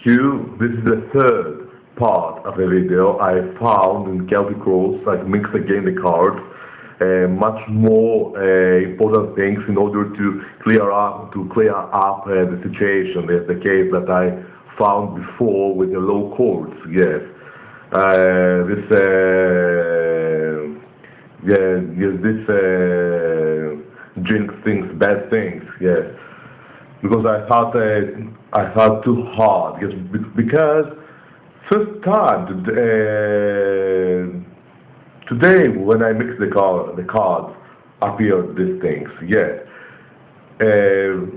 Hugh, this is the third part of the video I found in Celtic rules. I mixed again the cards, much more important things in order to clear up the situation, the case that I found before with the low chords. Yes, this jinx things, bad things. Yes. Because I thought too hard. Yes, because first time today when I mixed the cards appeared these things. Yes,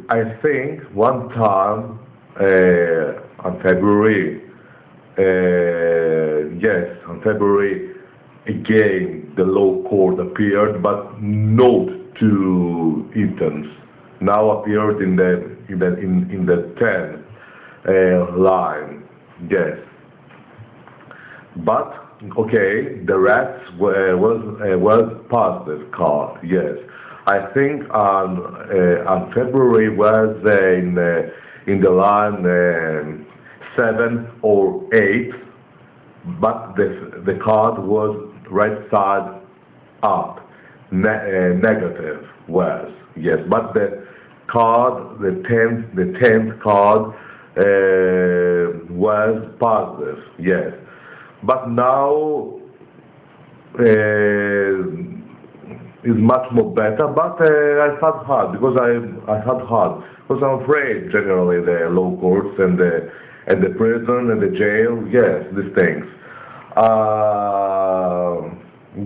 I think one time on February. Yes, on February again the low chord appeared, but not two items. Now appeared in the 10 line. Yes, but okay, the rest was positive card. Yes, I think on February was in the line 7 or 8, but the card was right side up, negative was. Yes, but the card, the 10th card was positive. Yes, but now is much more better. But I had hard because I had hard because I'm afraid generally the low courts and the prison and the jail. Yes, these things.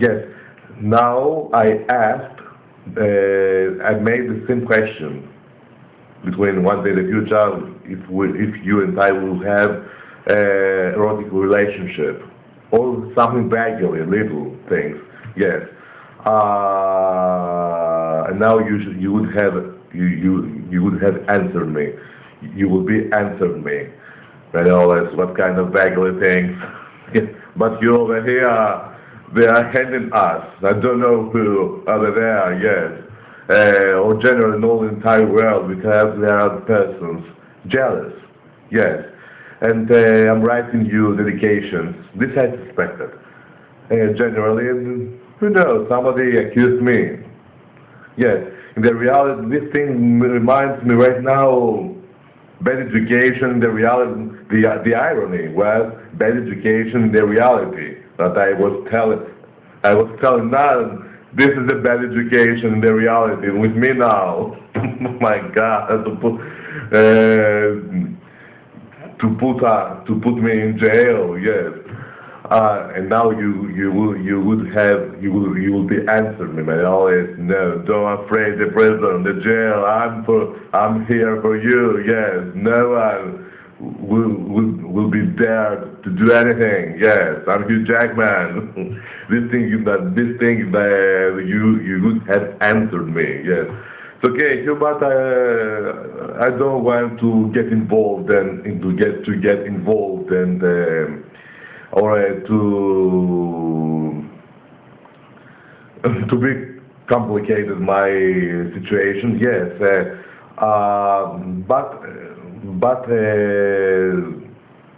Yes. Now I asked. I made the same question between one day in the future if you and I will have erotic relationship or something vaguely little things. Yes, and now you would have answered me. You will be answered me. And all that's what kind of vaguely things. Yes. But you over here. They are handing us. I don't know who over there, yes. Or generally in all the entire world, because there are persons jealous, yes. And I'm writing you dedications. This I suspected. Generally, who knows, somebody accused me. Yes, in the reality, this thing reminds me right now, bad education, the reality, the irony was bad education, the reality. That I was telling now, this is a bad education, the reality with me now. Oh my God, to put me in jail, yes. And now you will be answering me, man. Always no, don't afraid the prison, the jail. I'm here for you. Yes, no one will be there to do anything. Yes, I'm HUGH JACKMAN. this thing that you would have answered me. Yes, it's okay, Hugh, but I don't want to get involved and to get involved and or to be complicated my situation. Yes, but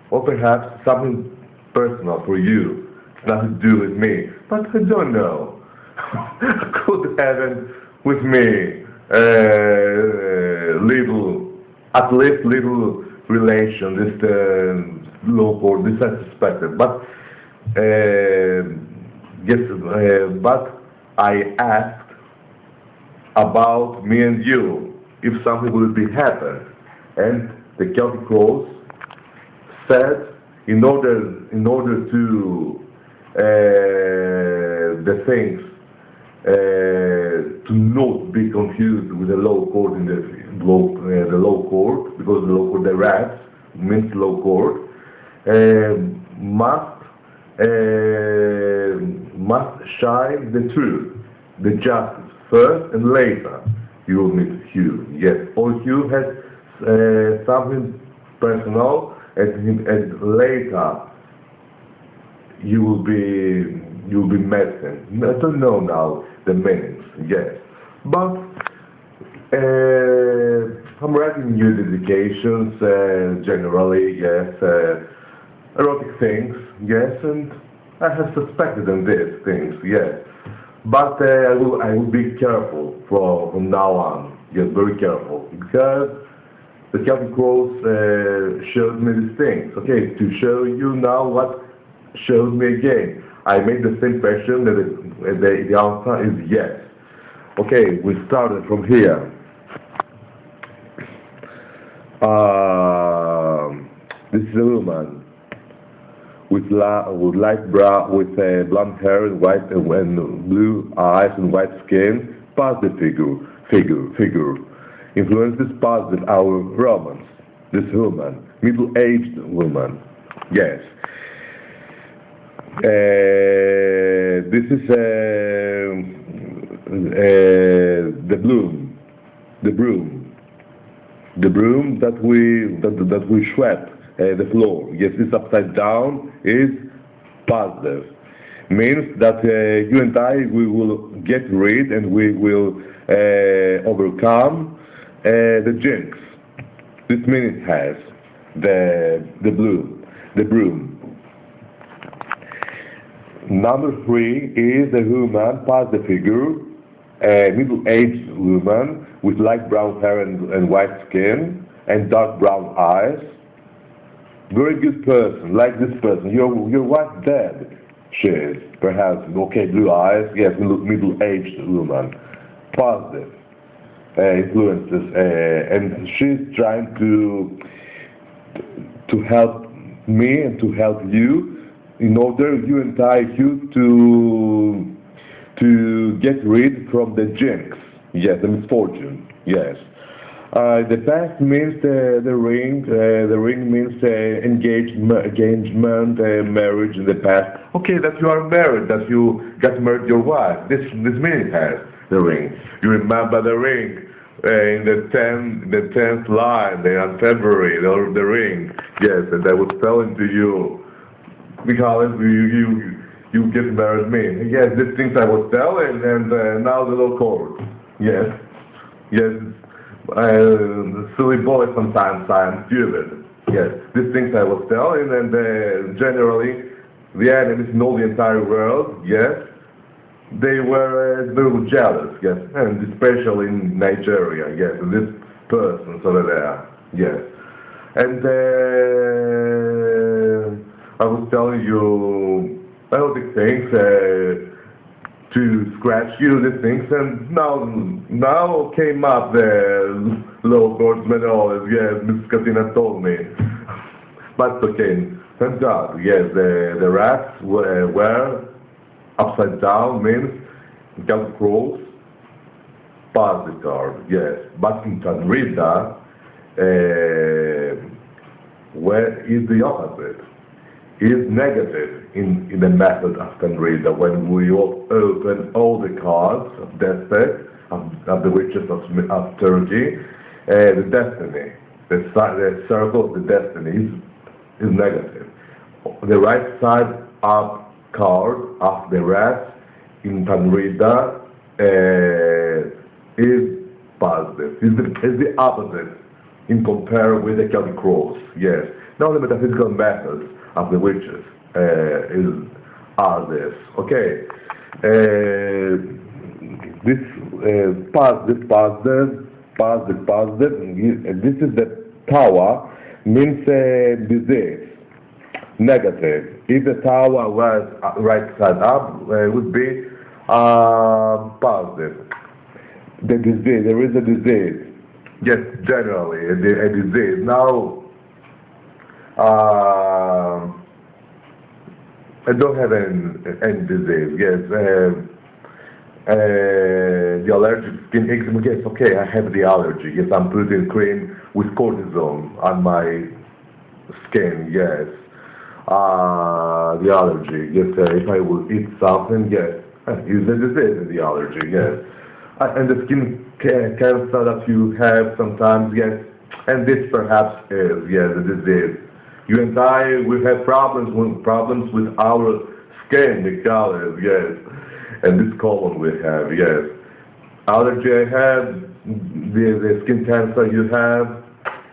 or perhaps something personal for you, nothing to do with me. But I don't know. Could happen with me at least little relation. This low chord. This I suspected. But yes, but I asked about me and you if something would be happen. And the Celtic rules said, in order to the things to not be confused with the low chord in the low chord, because the low chord, the rats means low chord, must shine the truth, the justice first and later. You will meet Hugh. Yes, or Hugh has something personal, and later you will be messing. I don't know now the meanings. Yes, but I'm writing new dedications, generally, yes, erotic things, yes, and I have suspected in these things, yes. But I will be careful from now on, yes, very careful, because the Celtic Cross showed me these things. Okay, to show you now what shows me again. I made the same question that the answer is yes. Okay, we started from here. This is a woman with light brown, with blonde hair and white and blue eyes and white skin. Positive figure. Influences positive our romance. This woman, middle-aged woman. Yes. This is the broom that we swept the floor. Yes, it's upside down is positive. Means that you and I we will get rid and we will overcome the jinx. This meaning has the broom. Number 3 is a woman, positive figure, a middle-aged woman with light brown hair and white skin and dark brown eyes. Very good person, like this person. Your wife dead. She is, perhaps, okay, blue eyes, yes, middle-aged woman. Positive influences, and she's trying to help me and to help you in order you and you to get rid from the jinx, yes, the misfortune, yes. The past means the ring. The ring means engagement, marriage in the past. Okay, that you are married, that you got married your wife. This meaning has the ring. You remember the ring in the 10th line on February, the ring. Yes, and I was telling to you because you get married me. Yes, these things I was telling, and now the law court. Yes. Silly boy sometimes I'm stupid. Yes, these things I was telling, and generally the enemies in all the entire world, yes, they were jealous, yes, and especially in Nigeria, yes, this person over there, yes. And I was telling you all these things to scratch you, these things, and now came up the law courtsman, yes, Miss Katina told me. But okay, thank God, yes, the rats were upside down, means Celtic cross, positive card, yes. But in Tanrida, where is the opposite? Is negative in the method of Tanrida when we open all the cards of destiny, of the witches of Turkey, the destiny, the circle of the destiny is negative. The right side up card of the rat in Tanrida is positive, is the opposite in compare with the Celtic cross, yes. Now the metaphysical methods of the witches are this. Okay, this positive. This is the tower means disease. Negative. If the tower was right side up, it would be positive. The disease. There is a disease. Yes, generally a disease. Now. I don't have any disease, yes. The allergic skin eczema, yes, okay, I have the allergy. Yes, I'm putting cream with cortisone on my skin, yes. The allergy, yes, if I will eat something, yes. Is the disease, the allergy, yes. And the skin cancer that you have sometimes, yes. And this perhaps is, yes, the disease. You and I, we have problems with our skin, the colors, yes. And this colon we have, yes. Allergy I have, the skin cancer you have,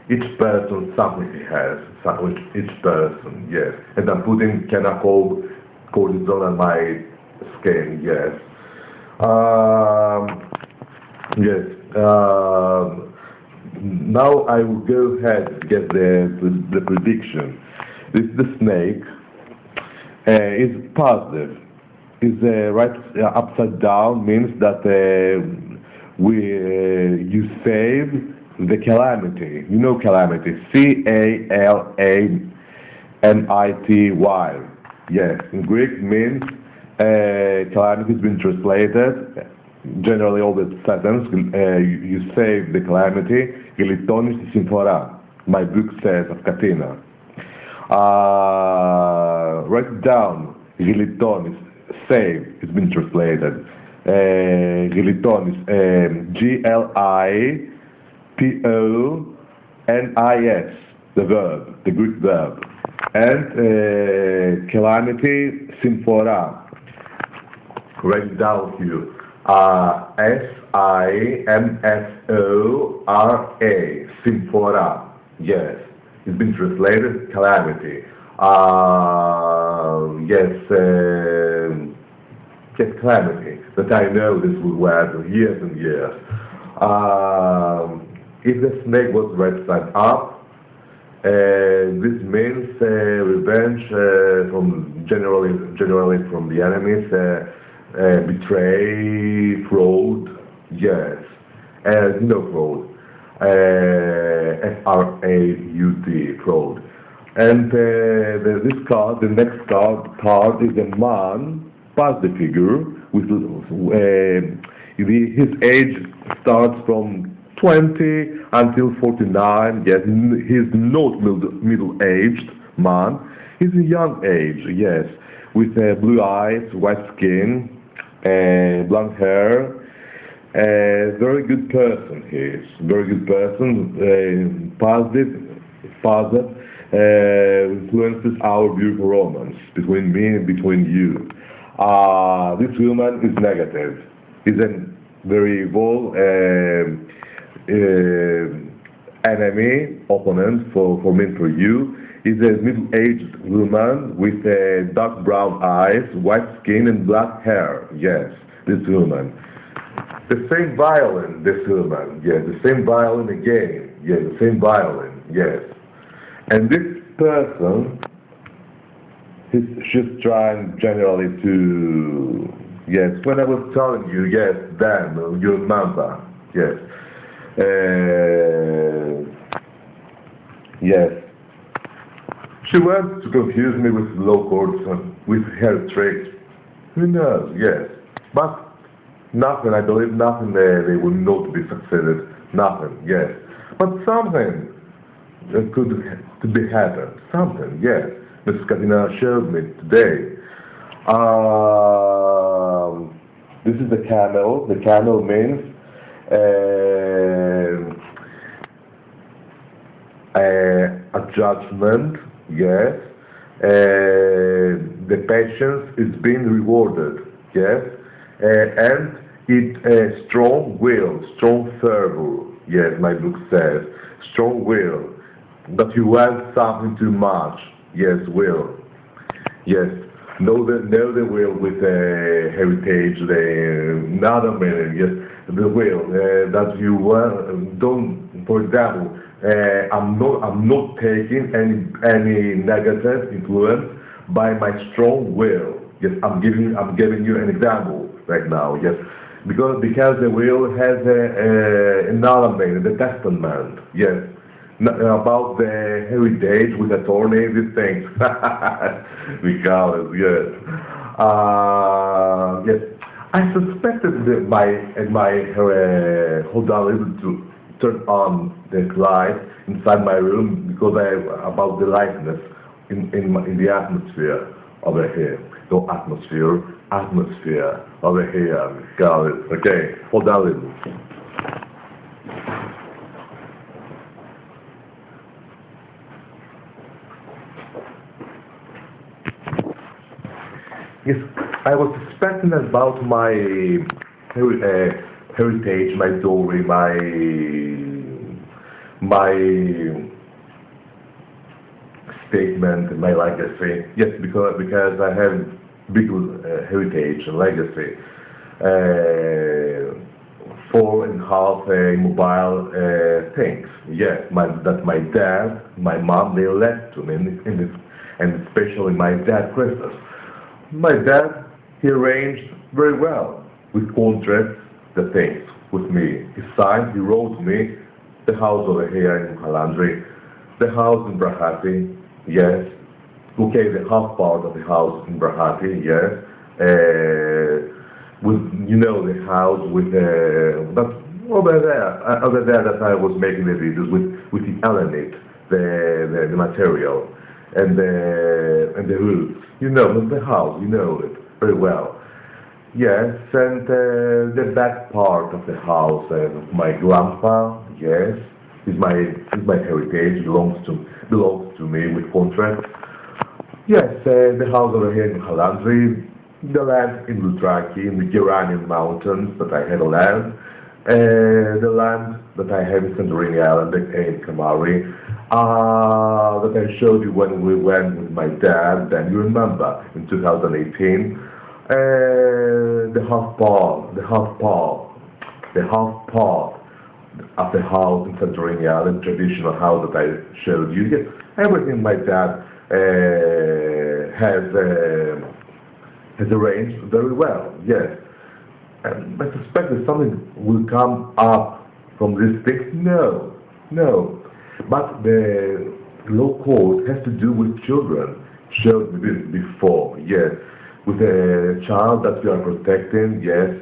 each person, something he has, something, each person, yes. And I'm putting chemical cortisone on my skin, yes. Yes. Now I will go ahead to get the prediction. The snake is positive. Is right upside down means that you save the calamity. You know calamity. CALAMITY. Yes, in Greek means calamity has been translated. Generally, all the sentence you save the calamity. Γλιτώνεις τη συμφορά. My book says of Katina. Write it down. Γλιτώνεις. Save. It's been translated. Γλιτώνεις. GLITONIS. The verb. The Greek verb. And calamity, συμφορά. Write it down here. SIMFORA. Συμφορά. Yes. It's been translated calamity. Yes, calamity. That I know this will last years and years. If the snake was right side up, this means revenge from generally from the enemies, betray, fraud, yes, fraud, FRAUD, fraud. And this card, the next card is a man, past the figure, with his age starts from 20 until 49. Yes, he's not middle-aged man. He's a young age, yes, with blue eyes, white skin, blonde hair. Very good person he is. Very good person. Positive. Influences our beautiful romance between me and between you. This woman is negative. He's a very evil enemy, opponent for me and for you. Is a middle-aged woman with dark brown eyes, white skin, and black hair. Yes, this woman. The same violin, this woman. Yes, the same violin again. Yes, the same violin. Yes. And this person, she's trying generally to, yes, when I was telling you, yes, then, you remember. Yes. Yes. She wants to confuse me with low chords and with her tricks. Who knows? Yes. But nothing, I believe nothing they will not be succeeded. Nothing, yes. But something could be happened. Something, yes. Mrs. Katina showed me today. This is the camel. The camel means a judgment, yes. The patience is being rewarded, yes. And it strong will, strong fervor, yes, my book says, strong will, that you want something too much, yes, will, yes, know the will with heritage, another meaning, yes, the will, that you don't, for example, I'm not taking any negative influence by my strong will, yes, I'm giving you an example right now, yes, because the will has another meaning, the testament, yes, about the heritage with attorney, these things. We call it, yes. Yes. I suspected hold on, able to turn on the light inside my room because about the lightness in the atmosphere over here. No atmosphere over here. Got it. Okay, hold on a little. Yes, I was suspecting about my heritage, my story, my statement, my legacy. Yes, because I have big heritage and legacy. 4.5 mobile things. Yes, that my dad, my mom, they left to me, and especially my dad, Christmas. My dad, he arranged very well with contracts, the things with me. He signed, he wrote me the house over here in Halandri, the house in Brahati, yes. Okay, the half part of the house in Brahati, yes. With the house with but over there that I was making the videos with the element, the material and the roots. The house, it very well. Yes, and the back part of the house my grandpa, yes, is my heritage, belongs to me with contract. Yes, the house over here in Halandri, the land in Lutraki, in the Iranian mountains that I had a land, the land that I have in Santorini Island in Kamari, that I showed you when we went with my dad, then you remember, in 2018, the half part of the house in Santorini Island, traditional house that I showed you. Yes, everything my dad has arranged very well, yes. And I suspect that something will come up from this thing. No. But the law code has to do with children, showed me this before, yes. With a child that we are protecting, yes,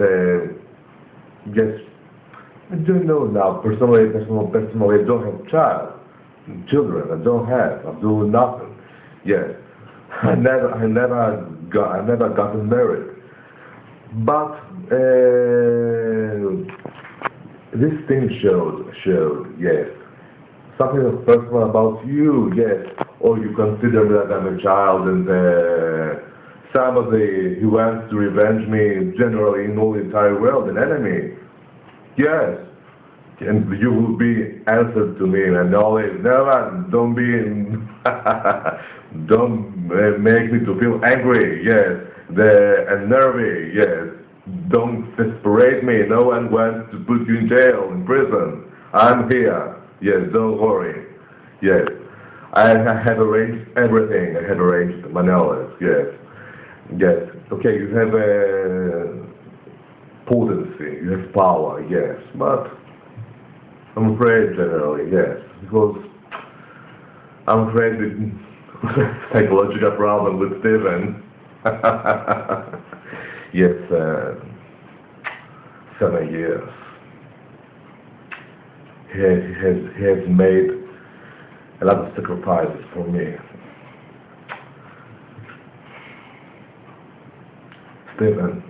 yes. I don't know now, personally, I don't have children, I don't have, I'm doing nothing, yes. I never gotten married. But this thing showed, yes, something that's personal about you, yes, or you consider that I'm a child and somebody who wants to revenge me generally in all the entire world, an enemy, yes, and you will be answered to me and always, never, don't make me to feel angry, yes, and nervy, yes. Don't desperate me. No one wants to put you in jail, in prison. I'm here. Yes, don't worry. Yes. I have arranged everything. I have arranged Manolas. Yes. Yes. Okay, you have potency. You have power. Yes. But I'm afraid generally, yes. Because I'm afraid with psychological problem with Stephen. Yes, 7 years. He has made a lot of sacrifices for me. Stephen,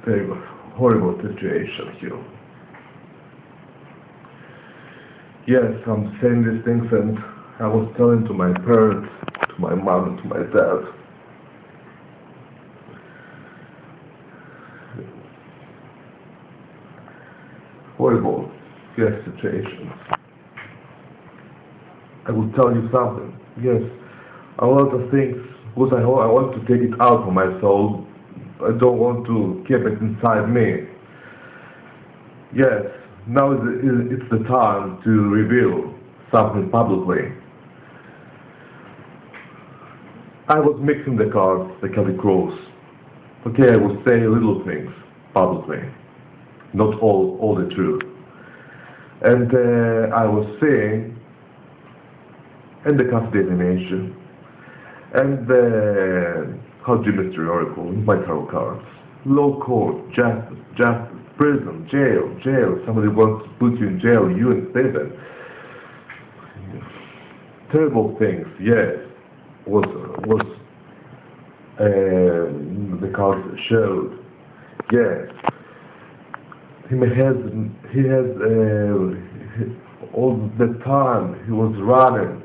very horrible situation here. Yes, I'm saying these things and I was telling to my parents, to my mom and to my dad. Horrible, yes, situations. I will tell you something. Yes, a lot of things, because I want to take it out from my soul. I don't want to keep it inside me. Yes, now it's the time to reveal something publicly. I was mixing the cards, the Celtic Cross. Okay, I will say little things publicly, not all the truth. And I was saying, and the cast divination, and the HUGH Mystery Oracle, my tarot cards, law court, justice, prison, jail, somebody wants to put you in jail, you and Stephen. Terrible things, yes, was the cards showed, yes. He has all the time he was running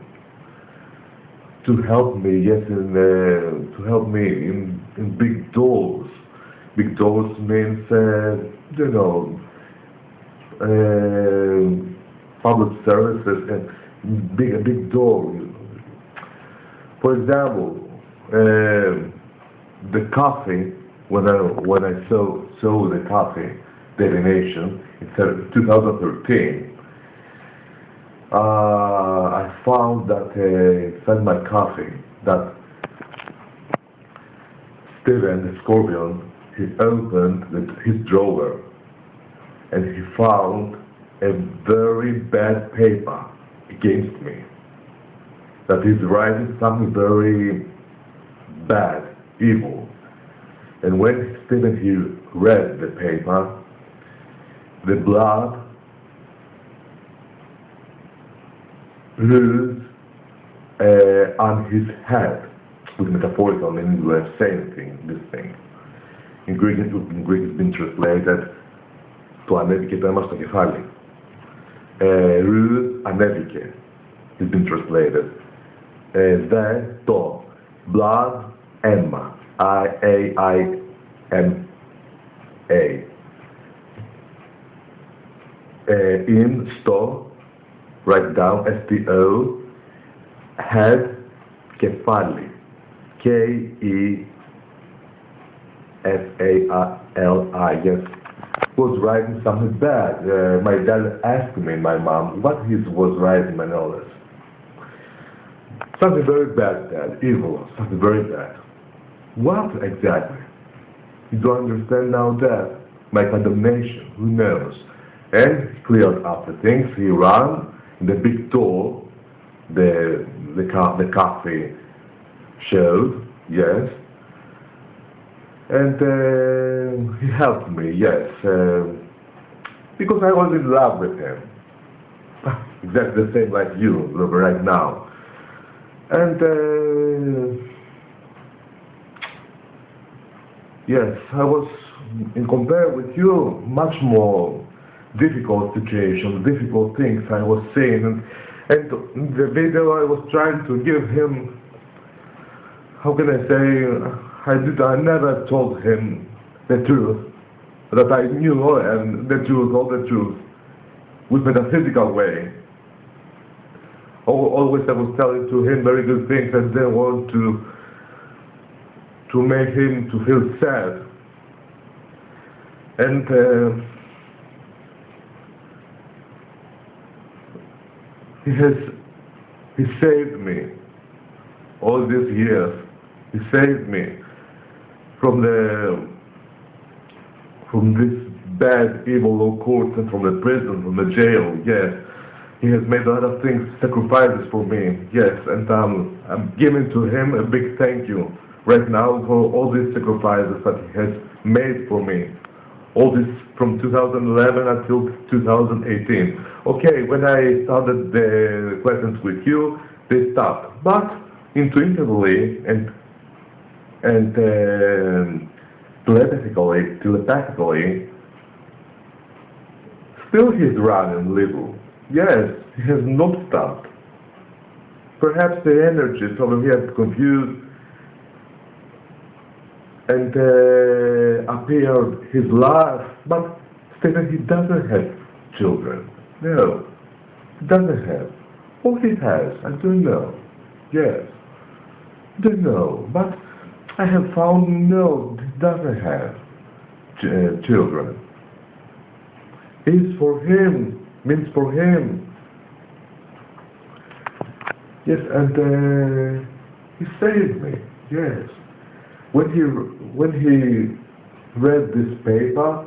to help me, yes, to help me in big doors. Big doors means, you know, public services and a big door. For example, the coffee, when I saw the coffee definition in 2013, I found that inside my coffee that Steven, the Scorpion, he opened his drawer and he found a very bad paper against me. That he's writing something very bad, evil. And when Stephen he read the paper, the blood rose on his head, with metaphorical meaning we are saying this thing. In Greek it's been translated το ανέβηκε το αίμα στο κεφάλι. Rose ανέβηκε. It's been translated. Δε το blood αίμα. I-A-I-M-A. In στο, write down S-T-O, head, κεφάλι. K-E-F-A-L-I, yes. Was writing something bad. My dad asked me, my mom, what he was writing and all this. Something very bad, Dad. Evil. Something very bad. What exactly? You don't understand now, Dad. My condemnation. Who knows? And he cleared up the things. He ran in the big door. The coffee showed. Yes. And he helped me, yes, because I was in love with him. Exactly the same like you right now. And yes, I was, in compare with you, much more difficult situation, difficult things I was seeing. And in the video I was trying to give him, how can I say, I never told him the truth, that I knew and the truth, all the truth, with metaphysical way. Always I was telling to him very good things and didn't want to make him to feel sad. And he saved me all these years. He saved me from this bad, evil occult, and from the prison, from the jail, yes. He has made a lot of things, sacrifices for me, yes, and I'm giving to him a big thank you right now for all these sacrifices that he has made for me. All this from 2011 until 2018. Okay, when I started the questions with you, they stopped. But intuitively and telepathically, still he's running little. Yes, he has not stopped. Perhaps the energy, so he has confused and appeared his life, but Stephen, he doesn't have children. No, he doesn't have. Or he has, I don't know. Yes, don't know, but I have found no, he doesn't have children. It's for him, means for him. Yes, and he saved me, yes. When he read this paper,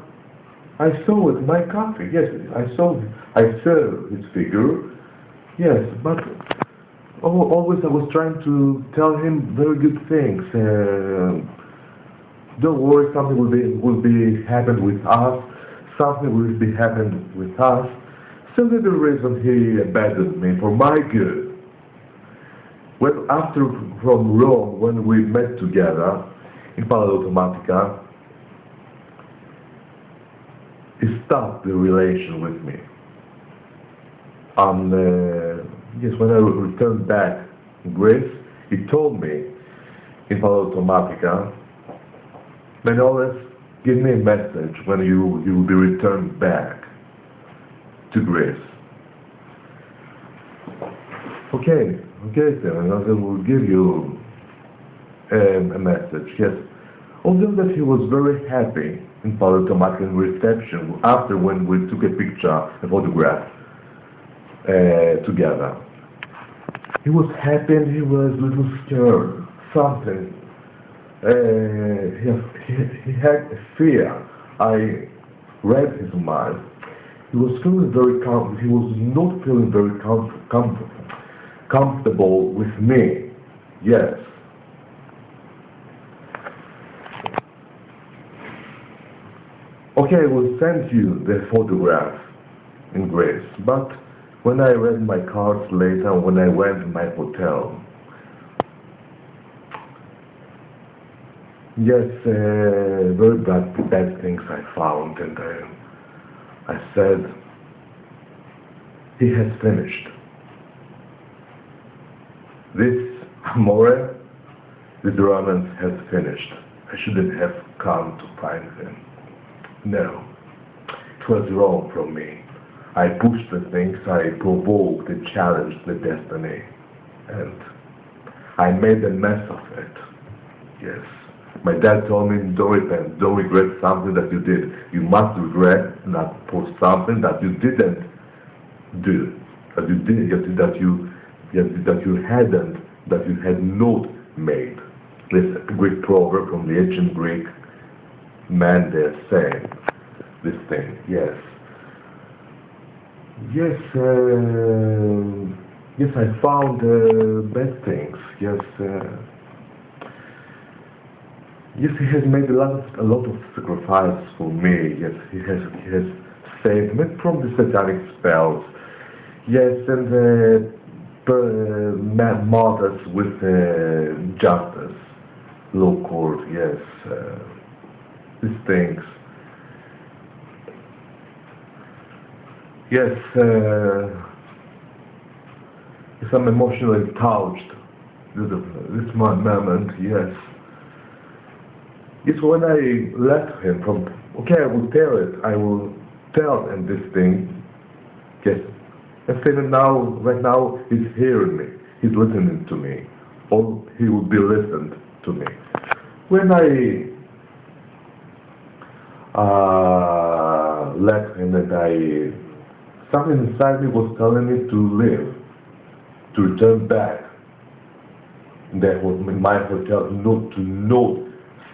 I saw it, my coffee, yes, I saw his figure, yes, but always I was trying to tell him very good things. Don't worry, something will be happen with us. Something will be happening with us. Simply the reason he abandoned me for my good. When after from Rome, when we met together in Automatica, he stopped the relation with me. Yes, when I returned back in Greece, he told me in Automatica, Manolis, give me a message when you will be returned back to Greece. Okay, sir, I will give you a message, yes. Although that he was very happy in polyautomatic reception after when we took a picture, a photograph together. He was happy and he was a little scared, something. He had a fear. I read his mind. He was feeling very he was not feeling very comfortable with me. Yes. Okay, I will send you the photograph in Greece, but when I read my cards later, when I went to my hotel, yes, very bad things I found, and I said, he has finished. This amore, this romance has finished. I shouldn't have come to find him. No, it was wrong from me. I pushed the things, I provoked and challenged the destiny, and I made a mess of it. Yes. My dad told me, don't repent, don't regret something that you did. You must regret not for something that you didn't do, that you had not made. This is a Greek proverb from the ancient Greek man there saying this thing. Yes. Yes, yes, I found bad things. Yes, yes, he has made a lot of sacrifice for me. Yes, he has saved me from the satanic spells. Yes, and martyrs with justice, law court. Yes, these things. Yes, yes, I'm emotionally touched. This moment, yes. Yes, when I left him from, okay, I will tell him this thing. Yes, I say that now, right now, he's hearing me, he's listening to me, or he will be listened to me. When I left him and something inside me was telling me to live, to return back. That was in my hotel, not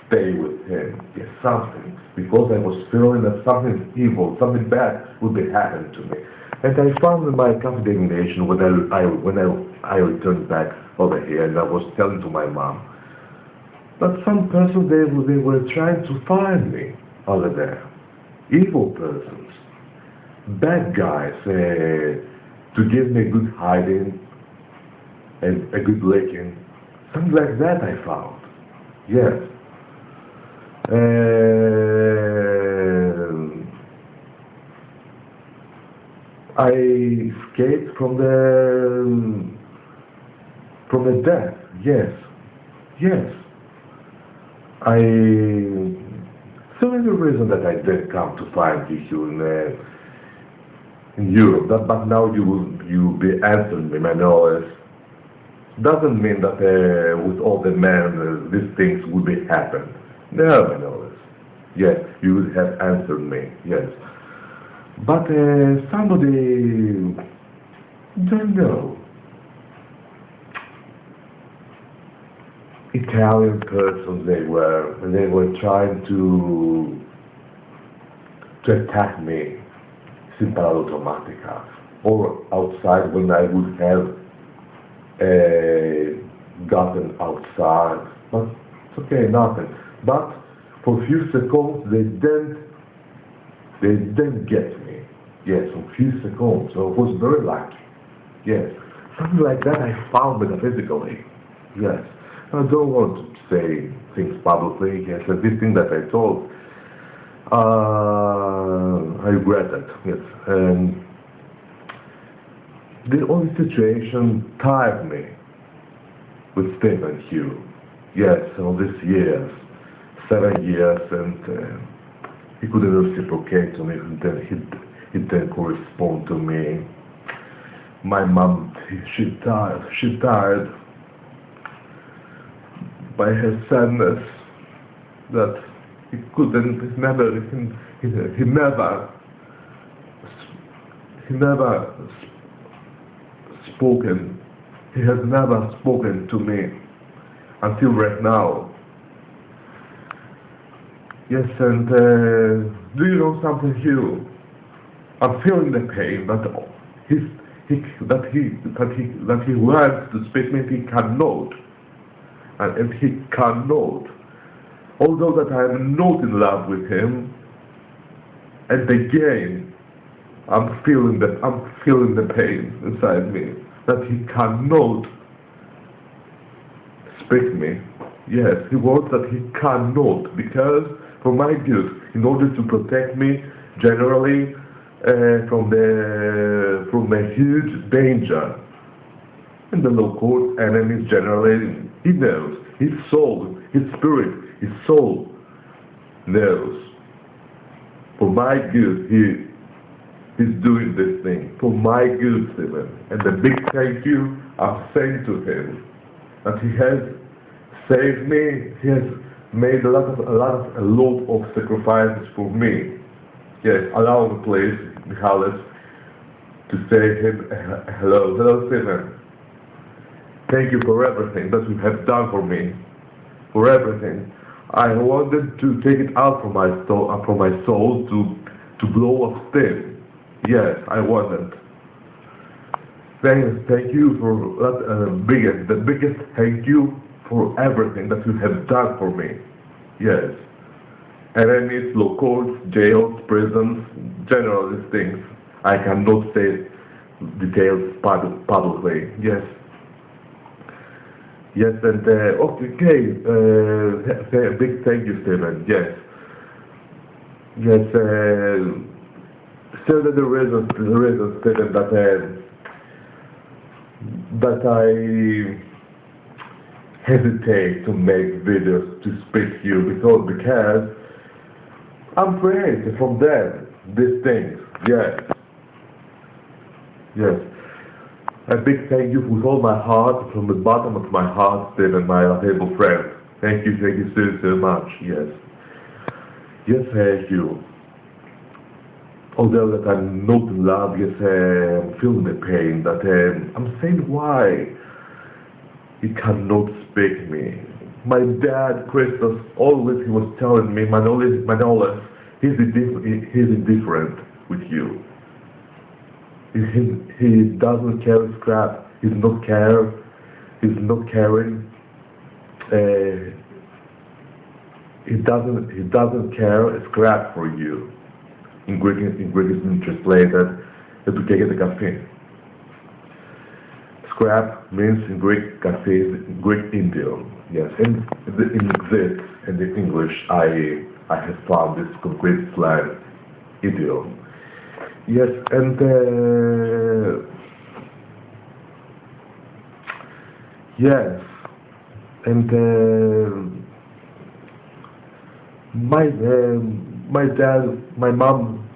stay with him. Yes, something, because I was feeling that something evil, something bad would be happening to me. And I found in my condemnation when I returned back over here, and I was telling to my mom that some persons they were trying to find me over there, evil persons. Bad guys, to give me a good hiding, a good licking, something like that I found. Yes. I escaped from the death. Yes. Yes. So many reasons that I did come to find you in Europe, but now you will be answering me, Manolis. Doesn't mean that with all the men these things would be happened. No, Manolis. Yes, you would have answered me. Yes, but somebody don't know. Italian persons they were trying to attack me. Simple automatica, or outside when I would have gotten outside, but it's okay, nothing. But for a few seconds they didn't get me. Yes, for a few seconds. So I was very lucky. Yes, something like that I found metaphysically. Yes, I don't want to say things publicly. Yes, and this thing that I told. I regret it, yes. The only situation tired me with Stephen Hugh. Yes, all these years, 7 years, and he couldn't reciprocate to me, he didn't correspond to me. My mom, she died by her sadness that he couldn't, he never spoken, he has never spoken to me until right now. Yes, and do you know something, Hugh? I'm feeling the pain that he wants to speak me, he cannot, and he cannot. Although that I am not in love with him, and again, I'm feeling the pain inside me that he cannot speak me. Yes, he wants that he cannot, because for my good, in order to protect me generally from a huge danger. And the low-court enemies generally, he knows, his soul, his spirit, his soul knows. For my good, he's doing this thing. For my good, Stephen. And the big thank you I'm saying to him, that he has saved me, he has made a lot of sacrifices for me. Yes, allow me please, Michalis, to say him hello Stephen. Thank you for everything that you have done for me, for everything. I wanted to take it out from my soul to blow up steam. Yes, I wanted. Thank you for that, the biggest thank you for everything that you have done for me. Yes. Enemies, law courts, jails, prisons, general these things. I cannot say details publicly. Yes. Yes, and okay. Big thank you, Stephen. Yes. Yes. Still, the reason, Stephen, that I hesitate to make videos to speak to you because I'm afraid from them, these things. Yes. Yes. A big thank you with all my heart, from the bottom of my heart, Stephen, my able friend. Thank you so much. Yes. Yes, thank you. Although that I'm not in love, yes, I'm feeling the pain, that I'm saying why he cannot speak me. My dad, Christos, always he was telling me, Manolis, he's indifferent with you. He doesn't care a scrap. He's not caring. He doesn't care a scrap for you. In Greek it's translated to cafe. Scrap means in Greek cafe is Greek idiom. Yes, and it exists in the English. I have found this concrete slang idiom. Yes, and yes, and my dad, my mom,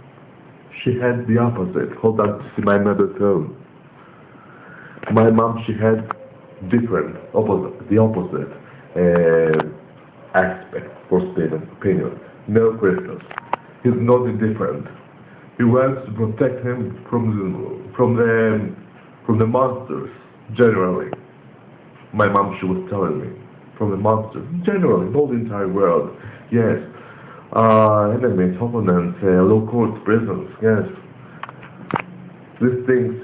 she had the opposite. Hold on to see my mother tone. My mom, she had the opposite aspect for Stephen's opinion. No, Christos, he's not indifferent. He wants to protect him from the monsters generally. My mom, she was telling me, from the monsters generally, not the entire world. Yes. Enemies, opponents, law courts, prisons, yes. These things,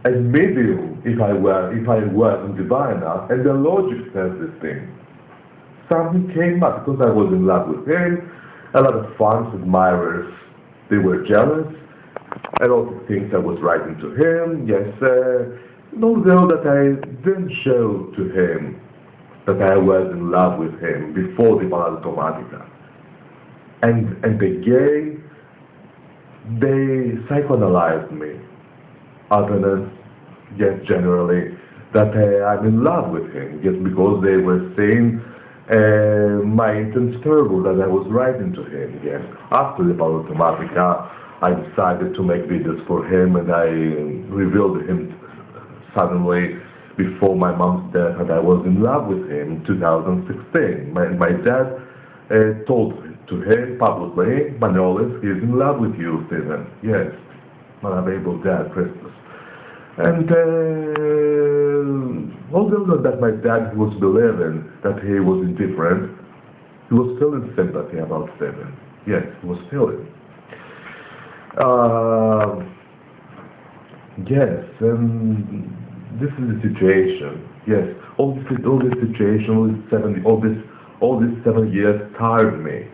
as medium, if I wasn't divine enough, and the logic says this thing. Something came up because I was in love with him. A lot of fans, admirers, they were jealous. A lot of things I was writing to him. Yes, although that I didn't show to him that I was in love with him before the Ballad Automatica. And again, they psychoanalyzed me. Other than, yes, generally, that I'm in love with him. Yes, because they were saying my intense fervor that I was writing to him, yes. After the Automatica, I decided to make videos for him, and I revealed to him suddenly before my mom's death that I was in love with him in 2016. My dad told to him publicly, Manolis, he is in love with you, Stephen. Yes, my unable dad, Christus. And although that my dad was believing that he was indifferent, he was feeling sympathy about Stephen. Yes, he was feeling. Yes, and this is the situation. Yes, all this situation, all these 7 years tired me,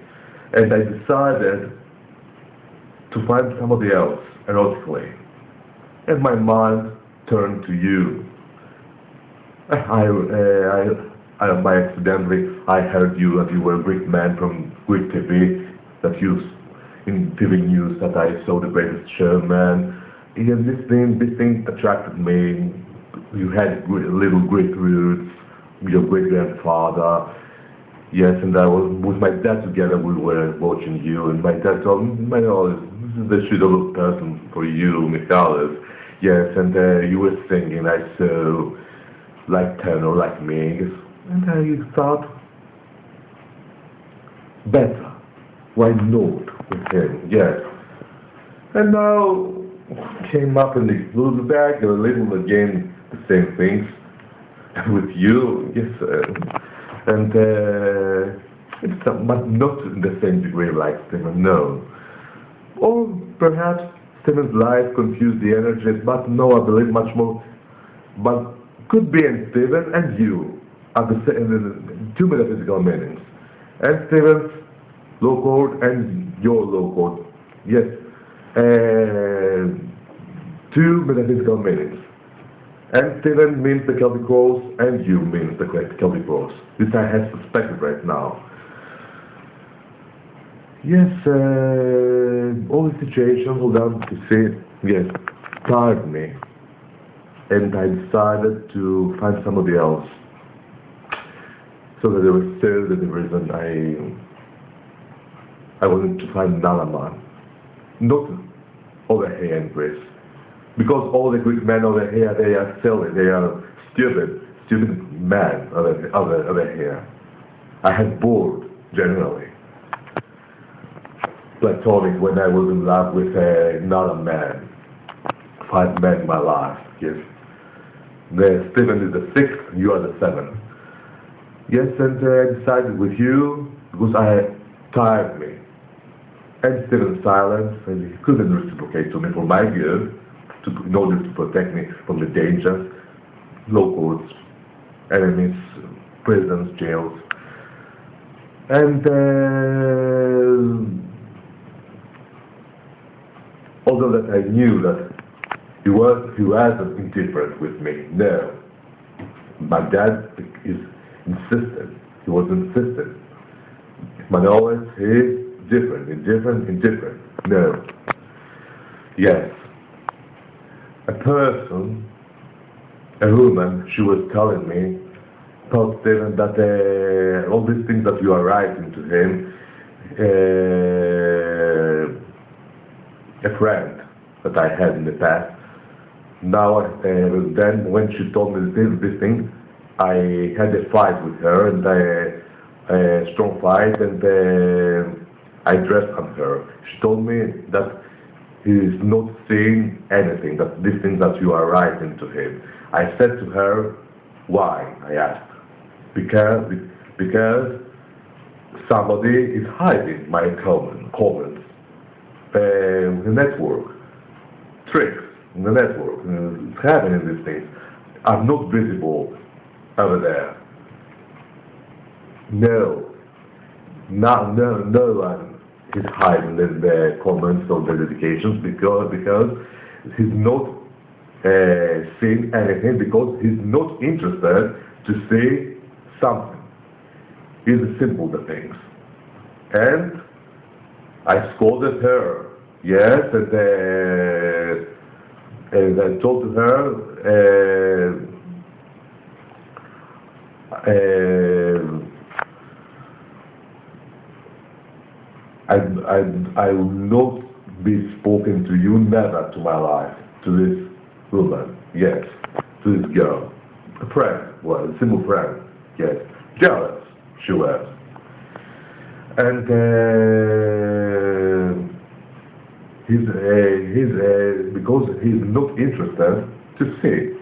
and I decided to find somebody else erotically, and my mind turned to you. By accidentally, I heard you that you were a Greek man from Greek TV, that you in TV news that I saw the greatest showman. And this thing attracted me. You had little Greek roots, your great grandfather. Yes, and I was with my dad together. We were watching you, and my dad told me, "Manolis, this is the suitable person for you, Michalis." Yes, and you were singing. I saw like tenor, like me, and I thought, better. Why not with him? Yes, and now came up in the little bag a little again the same things with you. Yes, and it's but not in the same degree like Stephen. No, or perhaps Stephen's life confused the energies, but no, I believe much more. But could be in Stephen and you are the same, two metaphysical meanings, and Stephen's low chord and your low chord. Yes, two metaphysical meanings. And Stephen means the Celtic rose, and you means the Celtic rose. This I have suspected right now. Yes, all the situation, hold on to say, yes, tired me. And I decided to find somebody else. So that there was still the reason I wanted to find another man. Not over here in Greece. Because all the Greek men over here, they are silly, they are stupid men over here. I had bored, generally. Platonic when I was in love with another man. 5 men in my life, yes. Stephen is the 6th, you are the 7th. Yes, and I decided with you because I tired me. And Stephen's silence, and he couldn't reciprocate to me for my good, in order to protect me from the dangers, law courts, enemies, prisons, jails. And although that I knew that he wasn't indifferent with me, no. My dad is insistent. He was insistent. Manolis is different, indifferent. No. Yes. A person, a woman, she was telling me, told Stephen that all these things that you are writing to him, a friend that I had in the past, now, then when she told me this thing, I had a fight with her, and a strong fight, and I dressed on her. She told me that he is not seeing anything, that these things that you are writing to him. I said to her, why? I asked. Because somebody is hiding my comments. The network, tricks in the network, it's happening, these things are not visible over there. No one is hiding the comments or the dedications because he's not seeing anything, because he's not interested to see something. He's simple the things. And I scolded her, yes, and I told her I will not be spoken to you never to my life, to this woman, yes, to this girl. A friend, well, a simple friend, yes. Jealous, she was. And because he's not interested to see.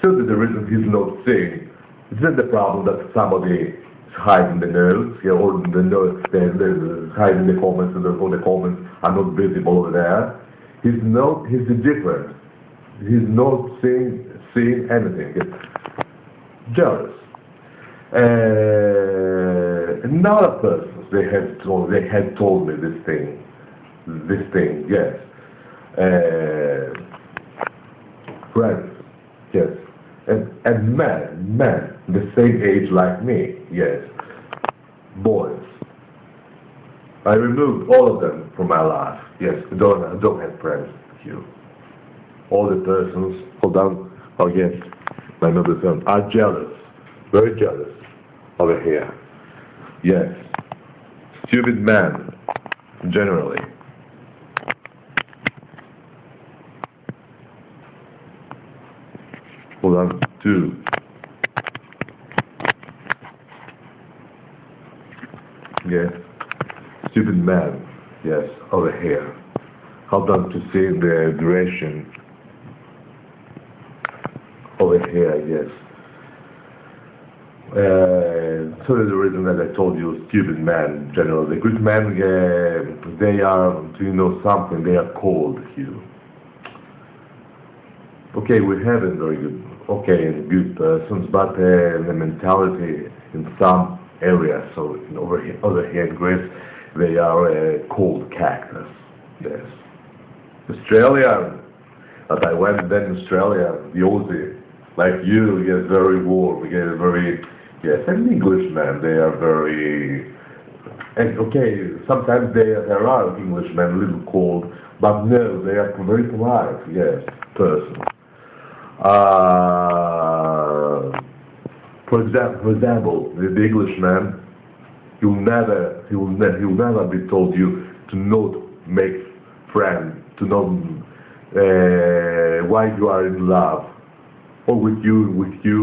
Certainly the reason he's not seeing is not the problem that somebody is hiding the notes, yeah, or the notes, hiding the comments, or the comments are not visible over there. He's different. He's not seeing anything. He's jealous. Another person, they had told me this thing, yes. Friends, yes. And men, the same age like me, yes. Boys. I removed all of them from my life, yes. I don't have friends here. All the persons, hold on, oh yes, my mother's son, are jealous, very jealous over here. Yes. Stupid men, generally. Hold on, two. Yes. Stupid man, yes, over here. Hold on to see the duration. Over here, yes. So the reason that I told you, stupid men, generally. The good men, they are, do you know something? They are cold here. Okay, we have a very good persons, but the mentality in some areas, so over here in Greece, they are cold cactus. Yes. Australia, but I went then in Australia, the Aussie, like you, yes, very warm, yes, and Englishmen, they are very, and okay, sometimes there are Englishmen a little cold, but no, they are very polite, yes, person. For example, the Englishman, he will never be told you to not make friends, to not why you are in love, or with you,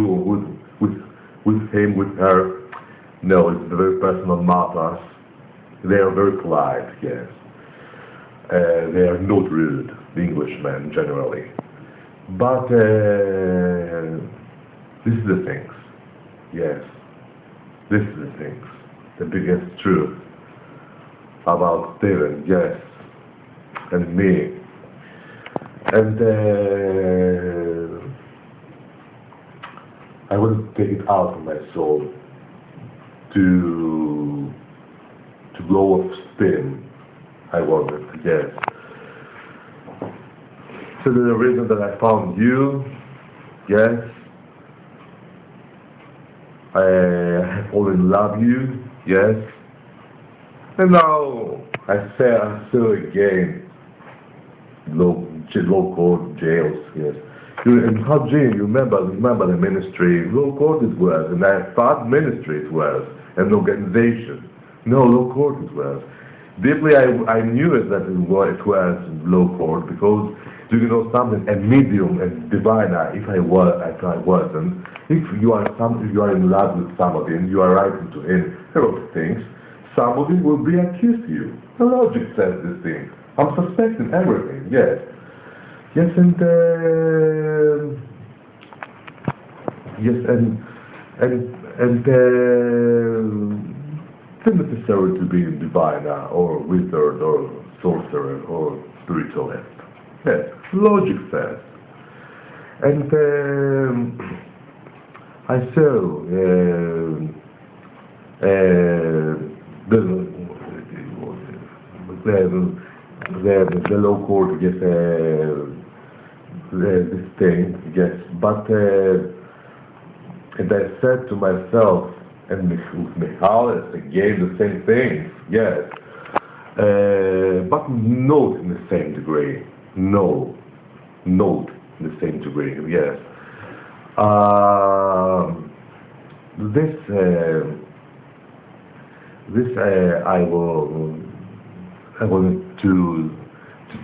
or with him, with her. No, it's very personal matters. They are very polite, yes. They are not rude, the Englishmen generally. But this is the things, yes. This is the things, the biggest truth about Steven, yes, and me. And I want to take it out of my soul to blow off steam. I wanted, yes. So the reason that I found you, yes, I have fallen in love you, yes, and now I saw again low court jails, yes. In HUGH, you remember the ministry, low court it was, and I thought ministry it was, an organization. No, low court it was. Deeply I knew it that it was low court because, do you know something, a medium, a diviner, if I wasn't, if you are in love with somebody and you are writing to him a lot of things, somebody will be accused you. The logic says this thing. I'm suspecting everything, yes. Yes, and yes, and it's not necessary to be a diviner or wizard or sorcerer or spiritualist. Yes, logic says. And I saw the low court gets this thing, yes, but and I said to myself, and with Michalis again the same thing, yes, but not in the same degree, no, not in the same degree, yes. This I will I wanted to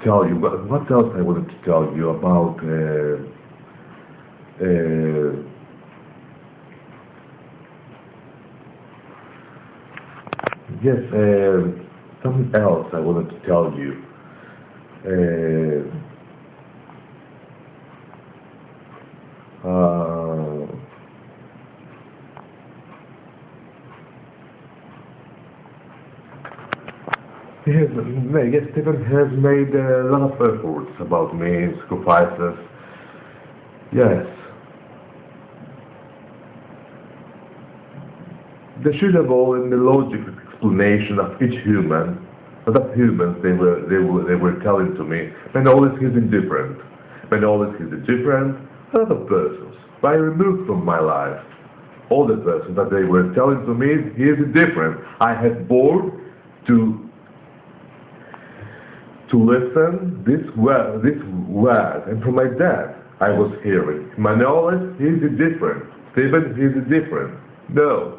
tell you. What else I wanted to tell you about? Yes, something else I wanted to tell you. Yes, Stephen has made a lot of efforts about me, sacrifices. Yes, the suitable and the logical explanation of each human, not of humans, they were telling to me, man, always he's indifferent. Man, always he's indifferent. Other persons, I removed from my life all the persons that they were telling to me, he is indifferent. I had bored to listen this word, and from my dad I was hearing, Manolis, he's indifferent. Stephen, he's indifferent. No,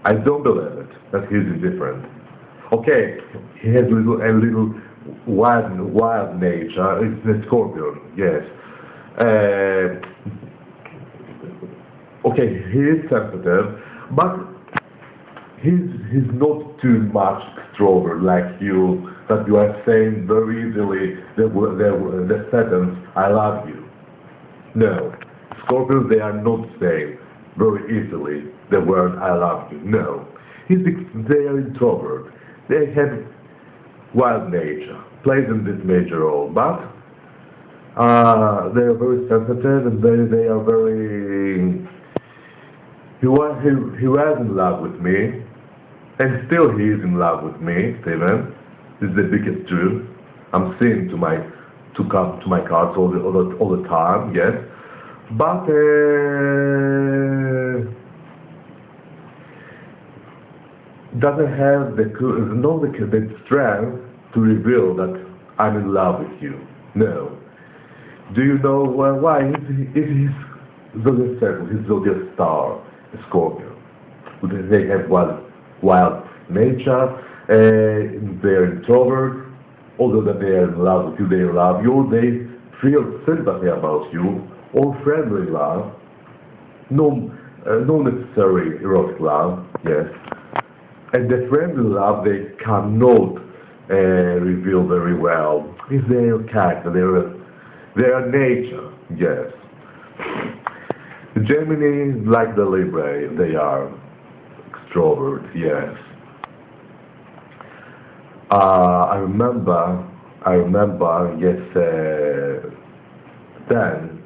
I don't believe it, that he's indifferent. Okay, he has a little wild nature, it's a scorpion, yes. Okay, he is sensitive, but he's not too much extrovert like you, that you are saying very easily the sentence, I love you. No. Scorpions, they are not saying very easily the word I love you. No. They are introvert. They have wild nature, plays in this major role, but they are very sensitive and they are very... He was in love with me, and still he is in love with me, Steven. This is the biggest truth. I'm seeing to come to my cards all the time, yes. But doesn't have the strength to reveal that I'm in love with you. No. Do you know why? It is zodiac circle, his zodiac star, a Scorpio. They have wild nature. They're introvert, although that they are in love with you, they love you, they feel sympathy about you, or friendly love, no necessary erotic love, yes. And the friendly love they cannot reveal very well. It's their character, their nature, yes. The Gemini, like the Libra, they are extrovert, yes. I remember, yes, then,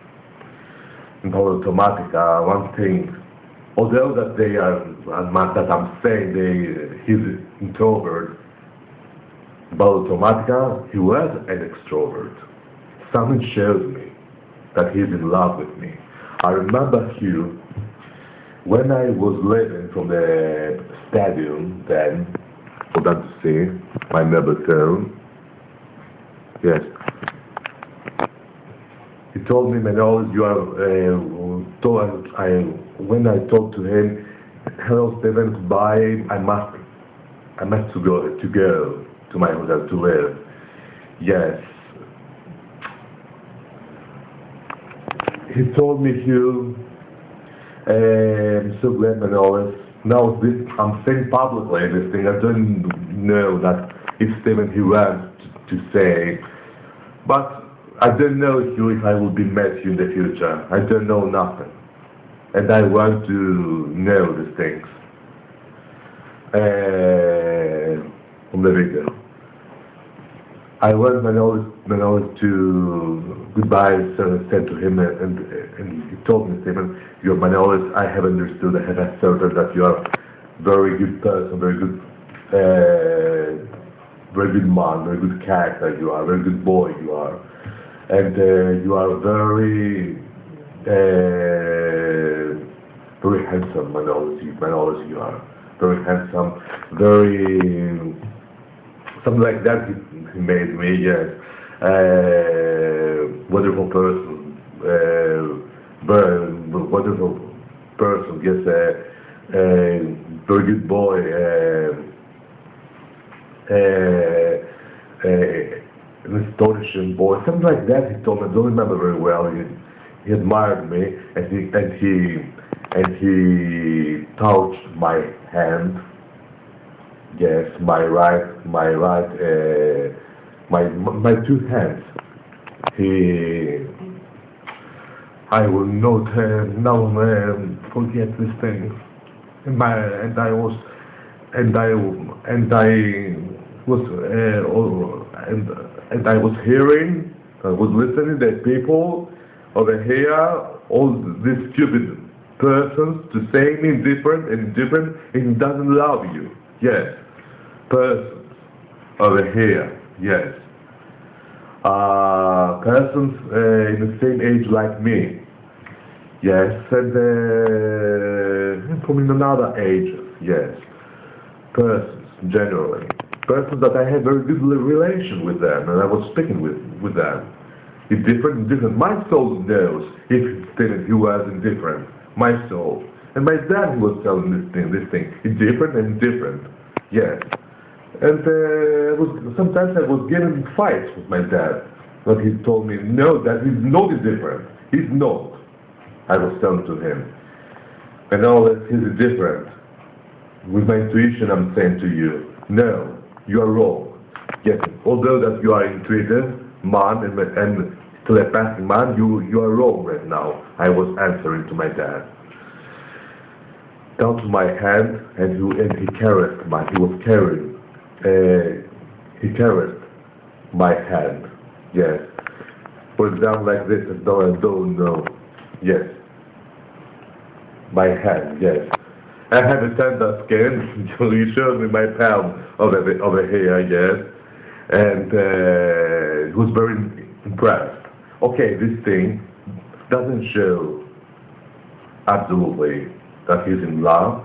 in Palo Automatica, one thing, although that they are, that I'm saying he's introvert, Palo Automatica, he was an extrovert. Something shows me that he's in love with me. I remember Hugh, when I was leaving from the stadium then, for them to see my neighbor town. Yes. He told me, Manolis, you are, when I talked to him, hello Stephen, goodbye, I must to go to my hotel to live. Yes. He told me, Hugh, I'm so glad, Manolis. Now this I'm saying publicly this thing. I don't know that if Stephen he wants to say, but I don't know if I will be met you in the future. I don't know nothing, and I want to know these things from the video. I want Manolis to goodbye, said to him, and he told me, Stephen, you're Manolis, I have understood, I have asserted that you are very good person, very good man, very good character you are, very good boy you are, and you are very handsome, Manolis you are, very handsome, very, something like that he made me, yes. Wonderful person, very wonderful person, yes, very good boy, an astonishing boy, something like that. He told me, I don't remember very well. He admired me, and he touched my hand. Yes, my two hands. I will not now forget this thing. And I was hearing, I was listening that people over here, all these stupid persons, to say me different, and he doesn't love you. Yes, persons over here. Yes, persons in the same age like me. Yes, and from another ages. Yes, persons generally. Persons that I had very good relation with them, and I was speaking with them. It's different. My soul knows if he was indifferent. My soul. And my dad was telling this thing. It's different and different. Yes. And sometimes I was getting in fights with my dad. But he told me, no, that he's not different. He's not. I was telling to him. And all that he's different. With my intuition, I'm saying to you, no, you are wrong. Yes, although that you are intuitive man and telepathic man, you are wrong right now. I was answering to my dad. Down to my hand, and he caressed he caressed my hand. Yes. For example, like this, I don't know. Yes. My hand, yes. I have a tender skin. You showed me my palm over here, yes. And he was very impressed. Okay, this thing doesn't show absolutely that he's in love.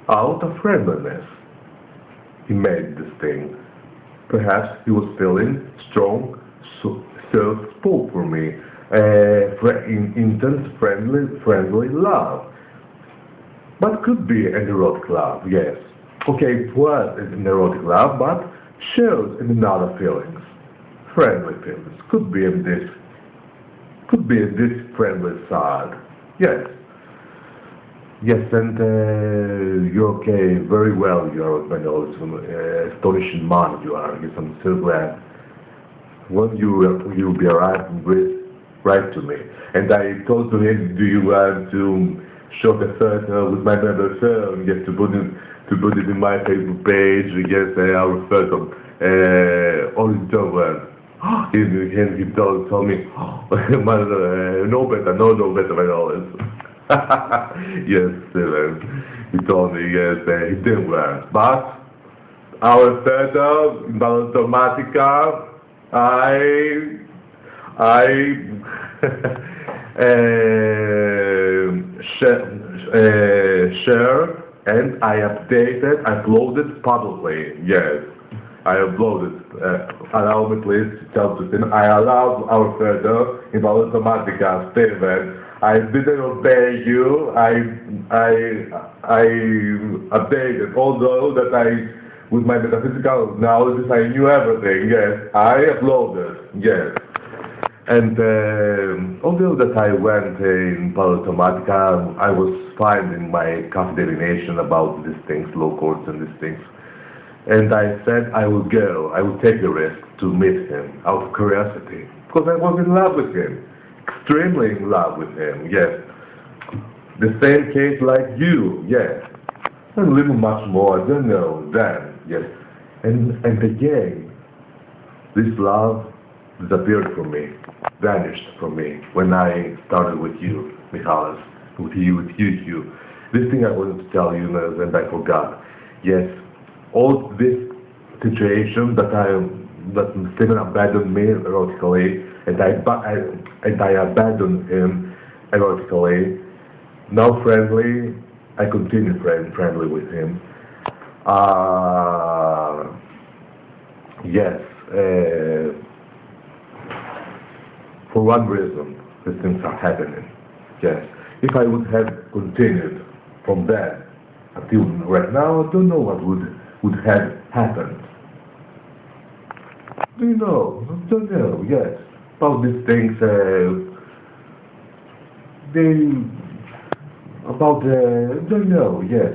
Out of friendliness, he made this thing. Perhaps he was feeling strong, so spoke for me. Intense, friendly love. But could be an erotic love, yes. Okay, it was an erotic love, but shows in another feelings. Friendly feelings. Could be in this friendly side. Yes. Yes, and you're okay, very well, you're astonishing man you are. Yes, I'm so glad. When you will be arriving with, write to me. And I told to him, do you want to show the photo with my mobile phone? Yes, to put it in my Facebook page. Yes, our photo, original. He told me, no better than all this. Yes, he told me, yes, he didn't work. But our photo in Automatica, I shared and I uploaded publicly. Yes, I uploaded. Allow me please to tell to him. I allowed our photo in Automatica statement. I didn't obey you. I updated, although that with my metaphysical knowledge, I knew everything. Yes, I uploaded. Yes. And although that I went in Automatica, I was finding my confidentiation about these things, low chords and these things. And I said I will go, I will take the risk to meet him out of curiosity. Because I was in love with him, extremely in love with him, yes. The same case like you, yes. A little much more, I don't know, then, yes. And again, this love disappeared from me, vanished from me when I started with you, Michalis, with you. This thing I wanted to tell you and I forgot. Yes, all this situation that Stephen abandoned me erotically and I abandoned him erotically. Now friendly, I continue friendly with him. Yes. For one reason, these things are happening. Yes. If I would have continued from then until right now, I don't know what would have happened. do you know? Don't know, yes. About these things, don't know, yes.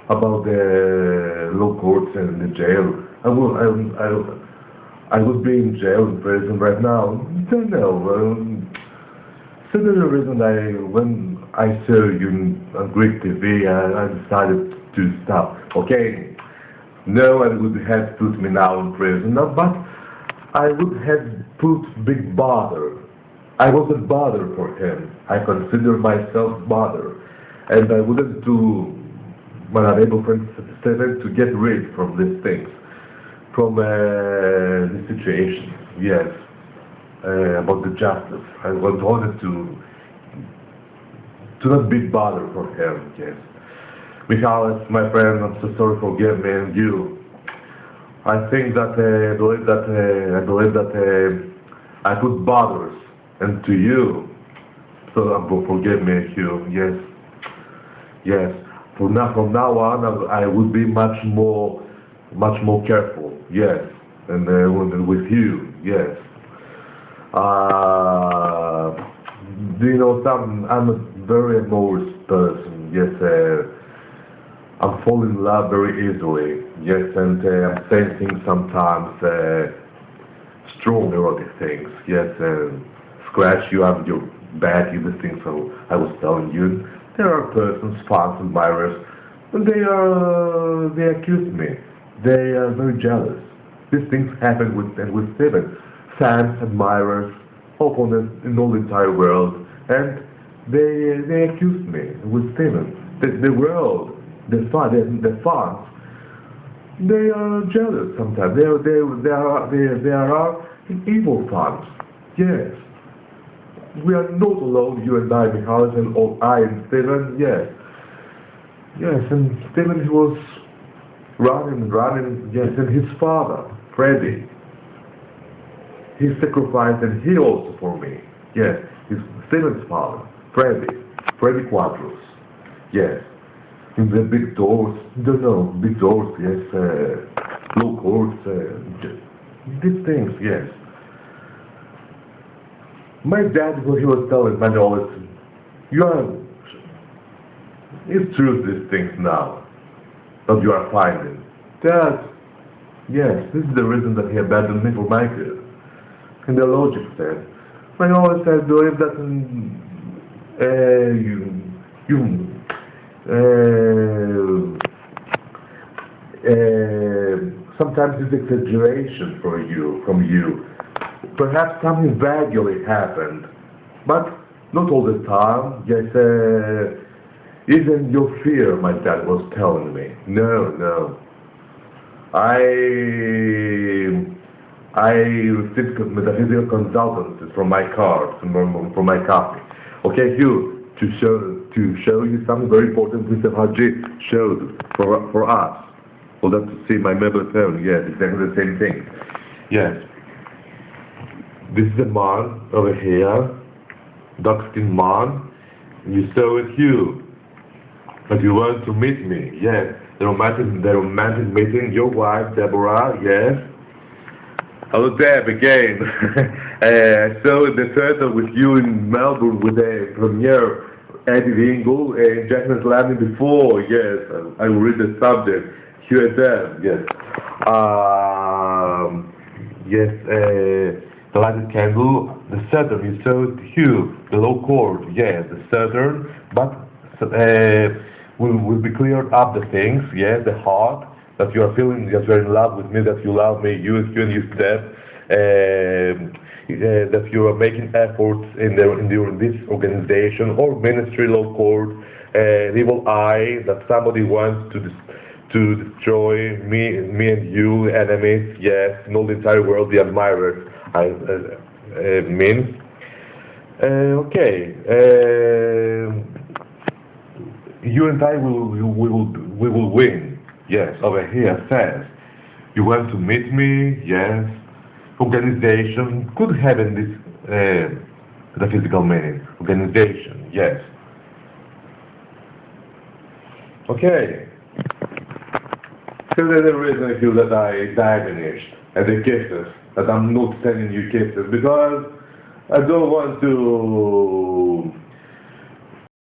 About the law courts and the jail. I would be in jail, in prison right now. Don't know. So that's the reason when I saw you on Greek TV, I decided to stop. Okay, no one would have put me now in prison, no, but I would have put big bother. I wasn't bother for him. I consider myself bother, and I wouldn't do my unable friend to get rid from these things, from the situation. Yes, about the justice. I wanted to not be bother for him. Yes. Michalis, my friend, I'm so sorry, forgive me, and you. I think that I believe that I put bothers into you. So forgive me, Hugh. Yes, yes. From now on, I will be much more careful. Yes, and with you. Yes. Do you know something? I'm a very amorous person. Yes. I'm falling in love very easily, yes, and I'm saying things sometimes, strong erotic things, yes, scratch you on your back, these things. So I was telling you, there are persons, fans, admirers, and they accuse me. They are very jealous. These things happen with Steven. Fans, admirers, opponents in all the entire world, and they accuse me with Steven. The world. The fans, they are jealous sometimes. They are evil fans. Yes, we are not alone. You and I, Michalis, and I and Steven. Yes, yes, and Steven, he was running. Yes, and his father, Freddie, he sacrificed, and he also for me. Yes, his Steven's father, Freddie Quadros. Yes. In the big doors, don't know, big doors, yes, low courts, these things, yes. My dad, when he was telling me always, it's true these things now, that you are finding. Dad, yes, this is the reason that he abandoned me for my kid. And the logic said, I always said, believe that sometimes it's exaggeration from you. Perhaps something vaguely happened, but not all the time. Yes, even your fear, my dad was telling me. No. I received metaphysical consultancies from my card, from my copy. Okay, Hugh. To show you something very important Mr. HUGH showed for us. For them to see my mobile phone, yes, exactly the same thing. Yes. This is a man over here, dark-skinned man. You saw it, Hugh. But you want to meet me, yes. The romantic meeting, your wife, Deborah, yes. Hello, Deb, again. I saw the theater with you in Melbourne with the premiere, Eddie Ringo and Jackman's Landing before, yes. I will read the subject, Hugh and Deb, yes. Yes, the lighted candle, the Saturn, you saw Hugh, the low chord, yes, the Saturn, but will be cleared up the things, yes, the heart, that you are feeling that you are in love with me, that you love me, you and you Deb, that you are making efforts in this organization or ministry, low court, evil eye, that somebody wants to destroy me and you, enemies, yes, in all the entire world, the admirers, means. Okay, you and I we will win. Yes, over here says, you want to meet me? Yes. Organization, could have in this the physical meaning. Organization, yes. Okay. So there's a reason I feel that I diminished and the kisses. that I'm not sending you cases because I don't want to